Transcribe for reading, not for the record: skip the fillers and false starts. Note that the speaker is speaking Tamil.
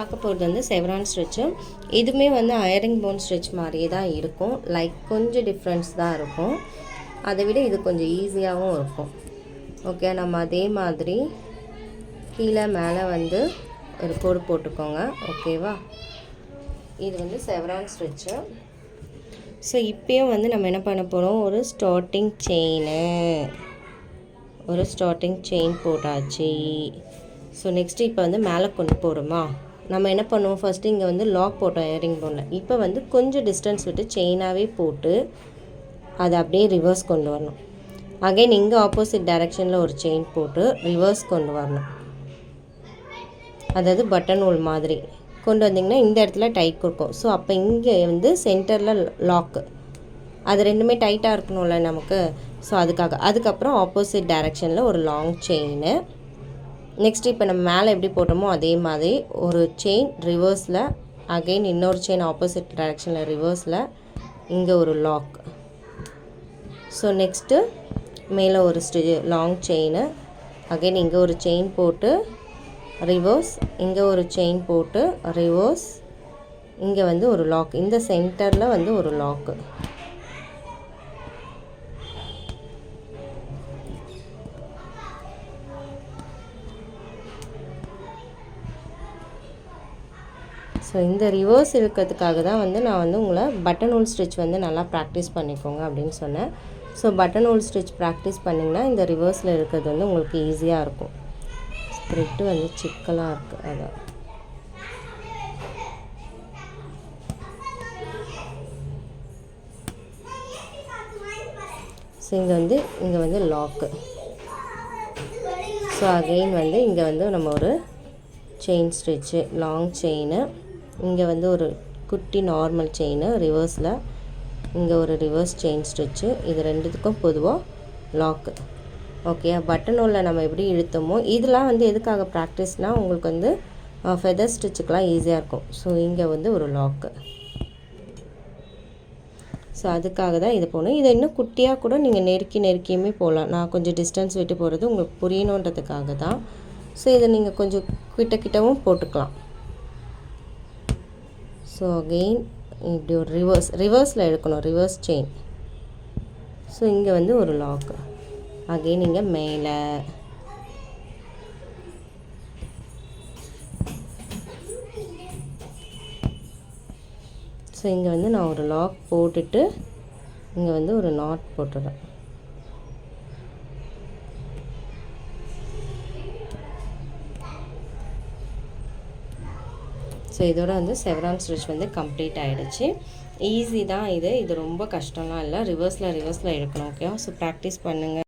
பார்க்க போகிறது வந்து செவ்ரான் ஸ்டிச்சு. இதுவுமே வந்து அயரிங் போன் ஸ்டிச் மாதிரியே தான் இருக்கும். லைக் கொஞ்சம் டிஃப்ரென்ஸ் தான் இருக்கும். அதை விட இது கொஞ்சம் ஈஸியாகவும் இருக்கும். ஓகே, நம்ம அதே மாதிரி கீழே மேலே வந்து ஒரு கோடு போட்டுக்கோங்க. ஓகேவா? இது வந்து செவ்ரான் ஸ்டிச்சு. ஸோ இப்போயும் வந்து நம்ம என்ன பண்ண போகிறோம், ஒரு ஸ்டார்டிங் செயின் போட்டாச்சு. ஸோ நெக்ஸ்ட்டு இப்போ வந்து மேலே கொண்டு போகிறோமா, நம்ம என்ன பண்ணுவோம், ஃபஸ்ட்டு இங்கே வந்து லாக் போட்டோம் இயரிங் போனில். இப்போ வந்து கொஞ்சம் டிஸ்டன்ஸ் விட்டு செயினாகவே போட்டு அதை அப்படியே ரிவர்ஸ் கொண்டு வரணும். அகைன் இங்கே ஆப்போசிட் டைரெக்ஷனில் ஒரு செயின் போட்டு ரிவர்ஸ் கொண்டு வரணும். அதாவது பட்டன் ஹோல் மாதிரி கொண்டு வந்திங்கன்னா இந்த இடத்துல டைட் கொடுக்கும். ஸோ அப்போ இங்கே வந்து சென்டரில் லாக்கு, அது ரெண்டுமே டைட்டாக இருக்கணும்ல நமக்கு. ஸோ அதுக்கப்புறம் ஆப்போசிட் டைரெக்ஷனில் ஒரு லாங் செயின். நெக்ஸ்ட் இப்போ நம்ம மேலே எப்படி போட்டோமோ அதே மாதிரி ஒரு செயின் ரிவர்ஸில், அகெயின் இன்னொரு செயின் ஆப்போசிட் டைரெக்ஷனில் ரிவர்ஸில், இங்கே ஒரு லாக். ஸோ நெக்ஸ்ட்டு மேலே ஒரு லாங் செயின், அகெயின் இங்கே ஒரு செயின் போட்டு ரிவர்ஸ், இங்கே ஒரு செயின் போட்டு ரிவர்ஸ், இங்கே வந்து ஒரு லாக், இந்த சென்டரில் வந்து ஒரு லாக்கு. ஸோ இந்த ரிவர்ஸ் இருக்கிறதுக்காக தான் வந்து நான் வந்து உங்களை பட்டன் ஹோல் ஸ்டிச் வந்து நல்லா ப்ராக்டிஸ் பண்ணிக்கோங்க அப்படின்னு சொன்னேன். So button whole stitch practice பண்ணிங்கன்னா இந்த ரிவர்ஸில் இருக்கிறது வந்து உங்களுக்கு ஈஸியாக இருக்கும். த்ரெட்டு வந்து சிக்கலாக இருக்குது, அதான். ஸோ இங்கே வந்து லாக்கு. ஸோ அகெயின் வந்து இங்கே வந்து நம்ம ஒரு செயின் ஸ்டிச்சு, லாங் செயின், இங்கே வந்து ஒரு குட்டி நார்மல் செயின் ரிவர்ஸில், இங்கே ஒரு ரிவர்ஸ் செயின் ஸ்டிச்சு. இது ரெண்டுத்துக்கும் பொதுவாக லாக்கு. ஓகே, பட்டன் ஹோலில் நம்ம எப்படி இழுத்தோமோ, இதெல்லாம் வந்து எதுக்காக ப்ராக்டிஸ்னால் உங்களுக்கு வந்து ஃபெதர் ஸ்டிச்சுக்கெலாம் ஈஸியாக இருக்கும். ஸோ இங்கே வந்து ஒரு லாக்கு. ஸோ அதுக்காக தான் இது போகணும். இதை இன்னும் குட்டியாக கூட நீங்கள் நெருக்கியுமே போகலாம். நான் கொஞ்சம் டிஸ்டன்ஸ் விட்டு போகிறது உங்களுக்கு புரியணுன்றதுக்காக தான். ஸோ இதை நீங்கள் கொஞ்சம் கிட்டவும் போட்டுக்கலாம். ஸோ அகெயின் இப்படி ஒரு ரிவர்ஸில் எடுக்கணும், ரிவர்ஸ் செயின். ஸோ இங்கே வந்து ஒரு லாக், அகெயின் இங்கே மேலே. ஸோ இங்கே வந்து நான் ஒரு லாக் போட்டுட்டு இங்கே வந்து ஒரு நாட் போட்டுறேன். ஸோ இதோட வந்து செவ்ரான் ஸ்டிச் வந்து கம்ப்ளீட் ஆகிடுச்சு. ஈஸி தான் இது ரொம்ப கஷ்டம்லாம் இல்லை. ரிவர்ஸில் இழுக்கணும். ஓகே, ஸோ ப்ராக்டிஸ் பண்ணுங்கள்.